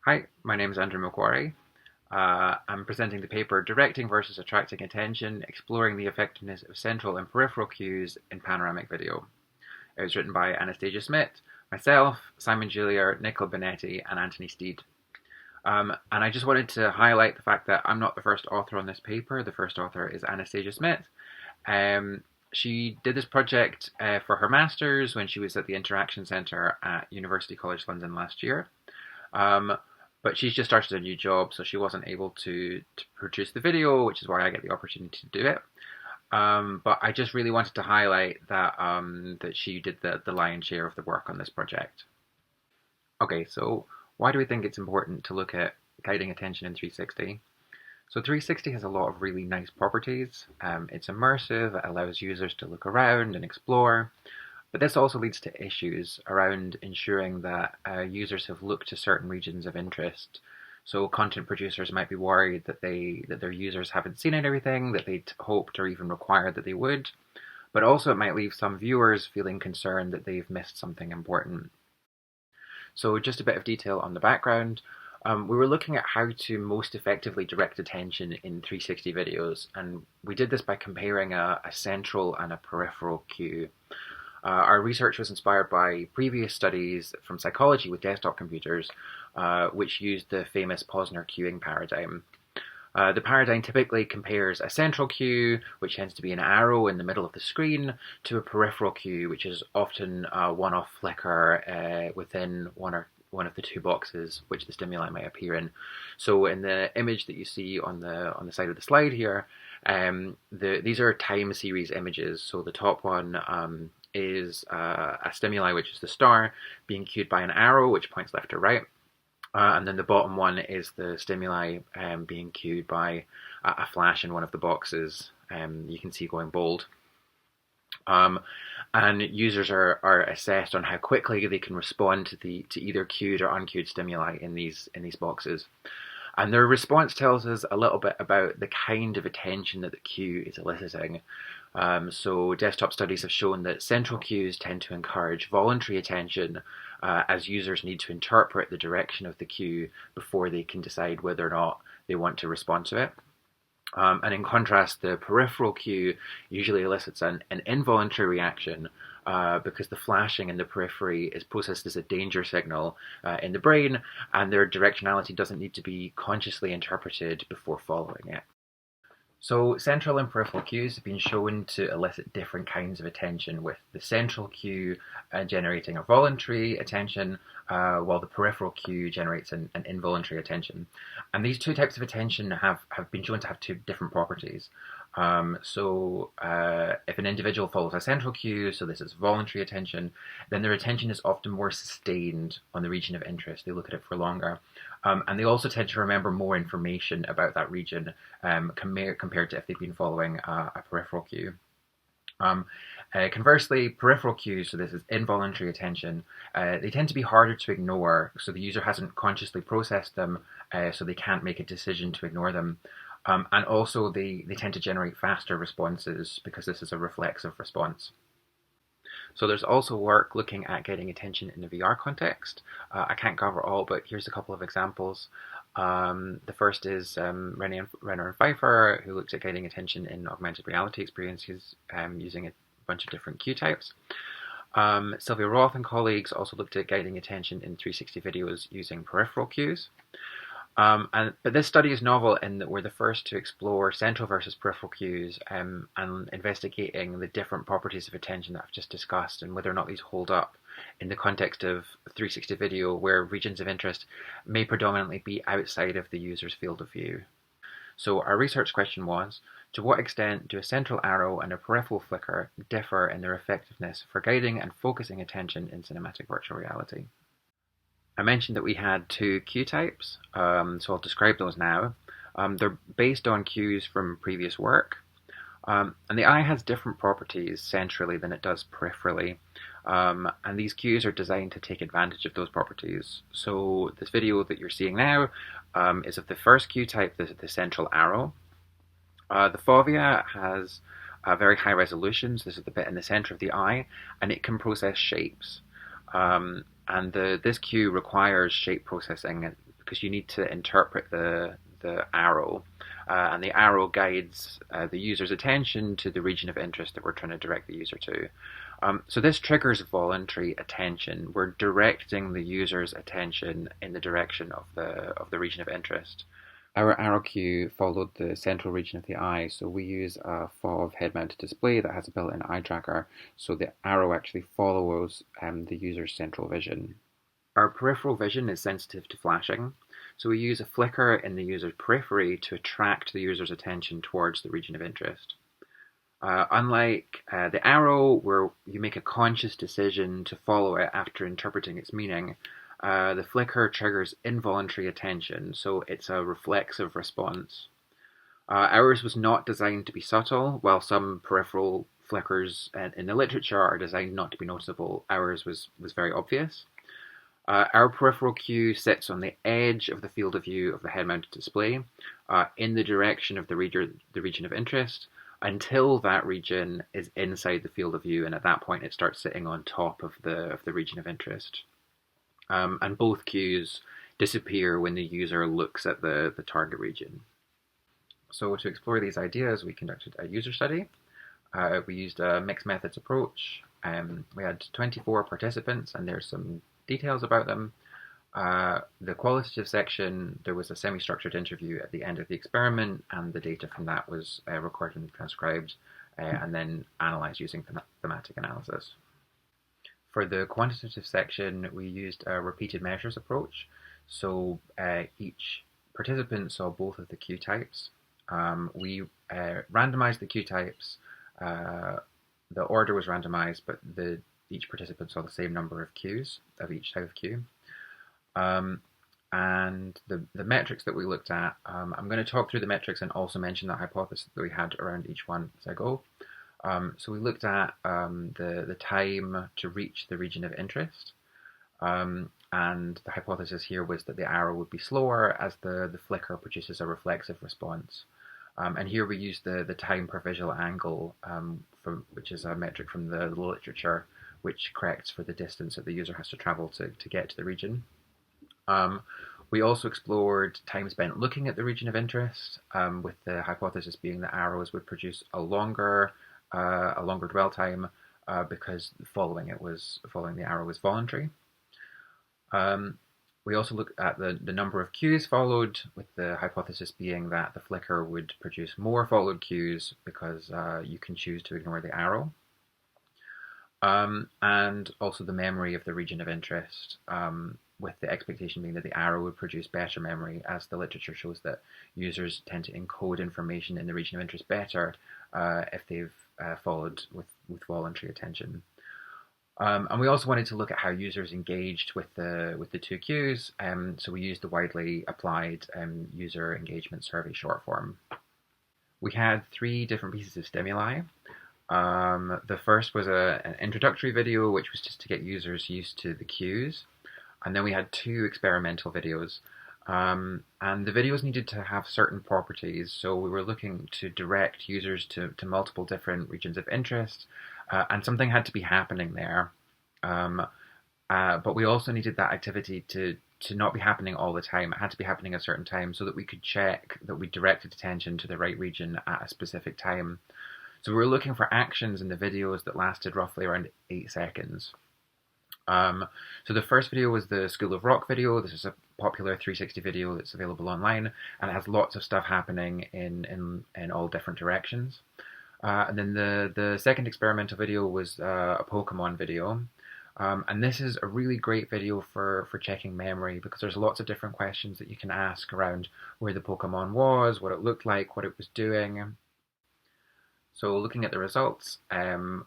Hi, my name is Andrew MacQuarrie. I'm presenting the paper Directing versus Attracting Attention, Exploring the Effectiveness of Central and Peripheral Cues in Panoramic Video. It was written by Anastasia Schmitz, myself, Simon Julier, Nicola Binetti, and Anthony Steed. And I just wanted to highlight the fact that I'm not the first author on this paper. The first author is Anastasia Schmitz. She did this project for her master's when she was at the Interaction Centre at University College London last year. But she's just started a new job, so she wasn't able to produce the video, which is why I get the opportunity to do it. But I just really wanted to highlight that that she did the lion's share of the work on this project. Okay, so why do we think it's important to look at guiding attention in 360? So 360 has a lot of really nice properties. It's immersive, it allows users to look around and explore. But this also leads to issues around ensuring that users have looked to certain regions of interest. So content producers might be worried that their users haven't seen everything that they'd hoped or even required that they would. But also it might leave some viewers feeling concerned that they've missed something important. So just a bit of detail on the background. We were looking at how to most effectively direct attention in 360 videos, and we did this by comparing a central and a peripheral cue. Our research was inspired by previous studies from psychology with desktop computers, which used the famous Posner cueing paradigm. The paradigm typically compares a central cue, which tends to be an arrow in the middle of the screen, to a peripheral cue, which is often a one-off flicker within one of the two boxes which the stimuli may appear in. So in the image that you see on the side of the slide here, these are time series images. So the top one is a stimuli, which is the star, being cued by an arrow, which points left to right. And then the bottom one is the stimuli being cued by a flash in one of the boxes. You can see going bold. And users are assessed on how quickly they can respond to either cued or uncued stimuli in these boxes. And their response tells us a little bit about the kind of attention that the cue is eliciting. So desktop studies have shown that central cues tend to encourage voluntary attention as users need to interpret the direction of the cue before they can decide whether or not they want to respond to it. And in contrast, the peripheral cue usually elicits an involuntary reaction because the flashing in the periphery is processed as a danger signal in the brain, and their directionality doesn't need to be consciously interpreted before following it. So central and peripheral cues have been shown to elicit different kinds of attention, with the central cue generating a voluntary attention, while the peripheral cue generates an involuntary attention. And these two types of attention have been shown to have two different properties. If an individual follows a central cue, so this is voluntary attention, then their attention is often more sustained on the region of interest. They look at it for longer. And they also tend to remember more information about that region compared to if they've been following a peripheral cue. Conversely, peripheral cues, so this is involuntary attention, they tend to be harder to ignore, so the user hasn't consciously processed them, so they can't make a decision to ignore them. And also they tend to generate faster responses because this is a reflexive response. So there's also work looking at getting attention in a VR context. I can't cover all, but here's a couple of examples. The first is Renner and Pfeiffer, who looked at getting attention in augmented reality experiences using a bunch of different cue types. Sylvia Roth and colleagues also looked at guiding attention in 360 videos using peripheral cues. But this study is novel in that we're the first to explore central versus peripheral cues and investigating the different properties of attention that I've just discussed and whether or not these hold up in the context of 360 video, where regions of interest may predominantly be outside of the user's field of view. So our research question was, to what extent do a central arrow and a peripheral flicker differ in their effectiveness for guiding and focusing attention in cinematic virtual reality? I mentioned that we had two cue types, so I'll describe those now. They're based on cues from previous work, and the eye has different properties centrally than it does peripherally, and these cues are designed to take advantage of those properties. So this video that you're seeing now is of the first cue type, the central arrow. The fovea has a very high resolution, so this is the bit in the center of the eye, and it can process shapes. And this cue requires shape processing because you need to interpret the arrow, and the arrow guides the user's attention to the region of interest that we're trying to direct the user to. So this triggers voluntary attention. We're directing the user's attention in the direction of the region of interest. Our arrow cue followed the central region of the eye, so we use a FOV head-mounted display that has a built-in eye tracker, so the arrow actually follows the user's central vision. Our peripheral vision is sensitive to flashing, so we use a flicker in the user's periphery to attract the user's attention towards the region of interest. Unlike the arrow, where you make a conscious decision to follow it after interpreting its meaning, the flicker triggers involuntary attention, so it's a reflexive response. Ours was not designed to be subtle. While some peripheral flickers in the literature are designed not to be noticeable, ours was very obvious. Our peripheral cue sits on the edge of the field of view of the head-mounted display, in the direction of the region of interest, until that region is inside the field of view, and at that point it starts sitting on top of the region of interest. And both cues disappear when the user looks at the target region. So to explore these ideas, we conducted a user study. We used a mixed methods approach. We had 24 participants, and there's some details about them. The qualitative section, there was a semi-structured interview at the end of the experiment, and the data from that was recorded and transcribed, and then analysed using thematic analysis. For the quantitative section, we used a repeated measures approach. So each participant saw both of the cue types. We randomized the cue types. The order was randomized, but each participant saw the same number of cues of each type of cue. And the metrics that we looked at, I'm going to talk through the metrics and also mention the hypothesis that we had around each one as I go. So we looked at the time to reach the region of interest, and the hypothesis here was that the arrow would be slower as the flicker produces a reflexive response. And here we used the time per visual angle, which is a metric from the literature, which corrects for the distance that the user has to travel to get to the region. We also explored time spent looking at the region of interest, with the hypothesis being that arrows would produce a longer dwell time because following the arrow was voluntary. We also looked at the number of cues followed, with the hypothesis being that the flicker would produce more followed cues because you can choose to ignore the arrow. And also the memory of the region of interest, with the expectation being that the arrow would produce better memory, as the literature shows that users tend to encode information in the region of interest better if they've followed with voluntary attention. And we also wanted to look at how users engaged with the two cues, so we used the widely applied user engagement survey short form. We had 3 different pieces of stimuli. The first was an introductory video, which was just to get users used to the cues. And then we had 2 experimental videos. And the videos needed to have certain properties, so we were looking to direct users to multiple different regions of interest, and something had to be happening there. But we also needed that activity to not be happening all the time. It had to be happening at a certain time so that we could check that we directed attention to the right region at a specific time. So we were looking for actions in the videos that lasted roughly around 8 seconds. So the first video was the School of Rock video. This is a popular 360 video that's available online, and it has lots of stuff happening in all different directions. And then the second experimental video was a Pokemon video. And this is a really great video for checking memory, because there's lots of different questions that you can ask around where the Pokemon was, what it looked like, what it was doing. So looking at the results,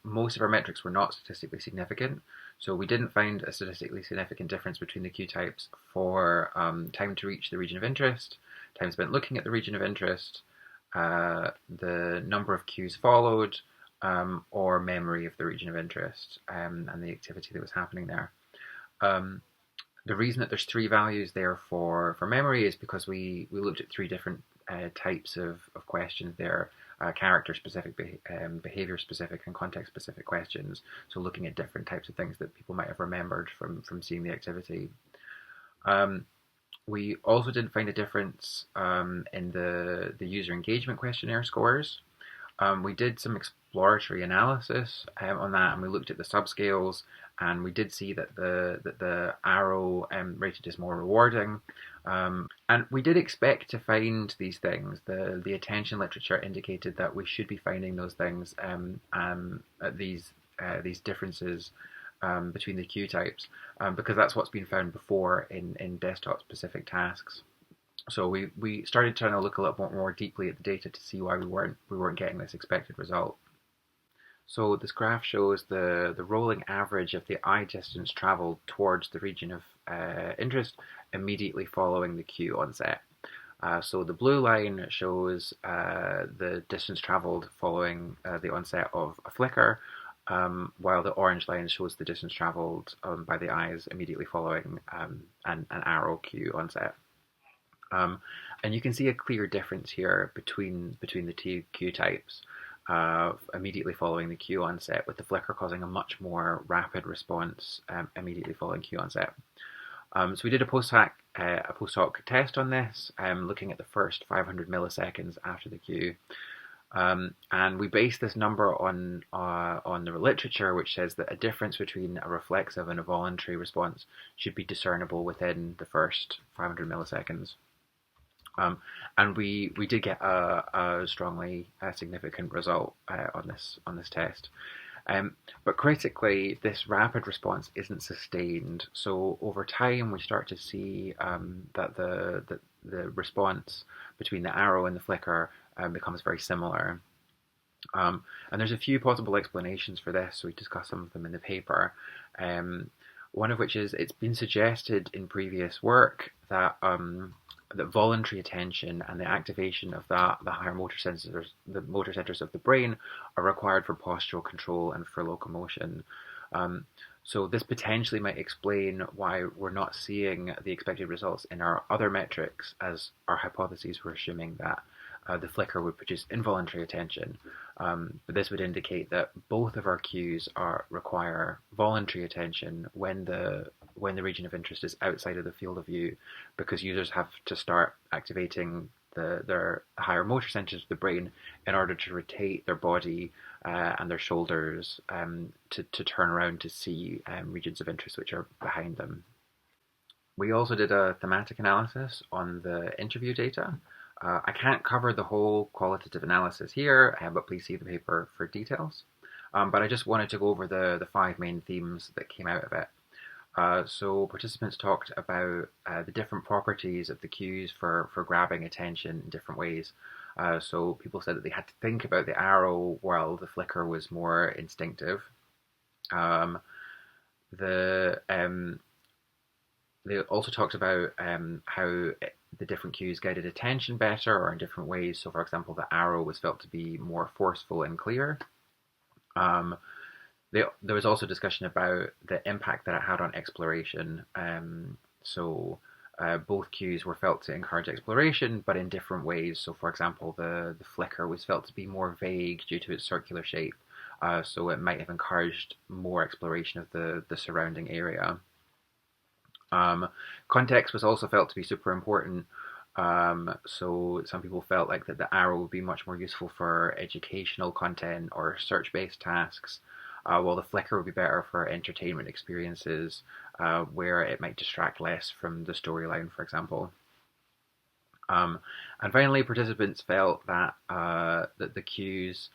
most of our metrics were not statistically significant. So we didn't find a statistically significant difference between the cue types for time to reach the region of interest, time spent looking at the region of interest, the number of cues followed, or memory of the region of interest, and the activity that was happening there. The reason that there's 3 values there for memory is because we looked at 3 different types of questions there. Character-specific, behavior-specific, and context-specific questions. So looking at different types of things that people might have remembered from seeing the activity. We also did find a difference in the user engagement questionnaire scores. We did some exploratory analysis on that, and we looked at the subscales, and we did see that the arrow rated is more rewarding. And we did expect to find these things. The attention literature indicated that we should be finding those things at these differences between the cue types, because that's what's been found before in desktop specific tasks. So we started trying to look a little bit more deeply at the data to see why we weren't getting this expected result. So this graph shows the rolling average of the eye distance traveled towards the region of interest immediately following the cue onset. So the blue line shows the distance traveled following the onset of a flicker, while the orange line shows the distance traveled by the eyes immediately following an arrow cue onset. And you can see a clear difference here between the two cue types immediately following the cue onset, with the flicker causing a much more rapid response immediately following cue onset. So we did a posthoc test on this, looking at the first 500 milliseconds after the cue. And we based this number on the literature, which says that a difference between a reflexive and a voluntary response should be discernible within the first 500 milliseconds. And we did get a strongly significant result on this test. But critically, this rapid response isn't sustained. So over time, we start to see that the response between the arrow and the flicker becomes very similar. And there's a few possible explanations for this, so we discuss some of them in the paper. One of which is it's been suggested in previous work that that voluntary attention and the activation of the higher motor centers of the brain are required for postural control and for locomotion. So this potentially might explain why we're not seeing the expected results in our other metrics, as our hypotheses were assuming that the flicker would produce involuntary attention. But this would indicate that both of our cues require voluntary attention when the region of interest is outside of the field of view, because users have to start activating their higher motor centers of the brain in order to rotate their body and their shoulders to turn around to see regions of interest which are behind them. We also did a thematic analysis on the interview data. I can't cover the whole qualitative analysis here, but please see the paper for details. But I just wanted to go over the 5 main themes that came out of it. So participants talked about the different properties of the cues for grabbing attention in different ways. So people said that they had to think about the arrow while the flicker was more instinctive. They also talked about how the different cues guided attention better or in different ways. So for example, the arrow was felt to be more forceful and clear. There was also discussion about the impact that it had on exploration. So both cues were felt to encourage exploration, but in different ways. So for example, the flicker was felt to be more vague due to its circular shape. So it might have encouraged more exploration of the surrounding area. Context was also felt to be super important. So some people felt like that the arrow would be much more useful for educational content or search-based tasks, while the flicker would be better for entertainment experiences, where it might distract less from the storyline, for example. And finally, participants felt that that the cues,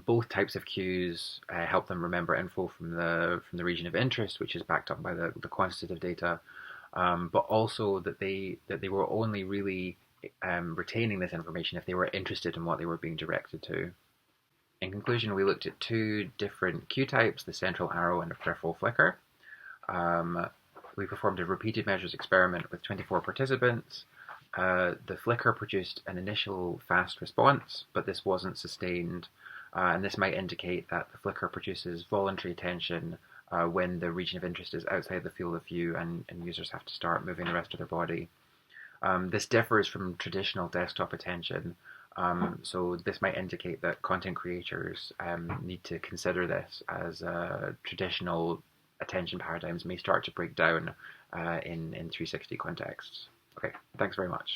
both types of cues, help them remember info from the region of interest, which is backed up by the quantitative data, but also that they were only really retaining this information if they were interested in what they were being directed to. In conclusion, we looked at 2 different cue types, the central arrow and the peripheral flicker. We performed a repeated measures experiment with 24 participants. The flicker produced an initial fast response, but this wasn't sustained. And this might indicate that the flicker produces voluntary attention when the region of interest is outside the field of view and users have to start moving the rest of their body. This differs from traditional desktop attention. So this might indicate that content creators need to consider this, as traditional attention paradigms may start to break down in 360 contexts. Okay, thanks very much.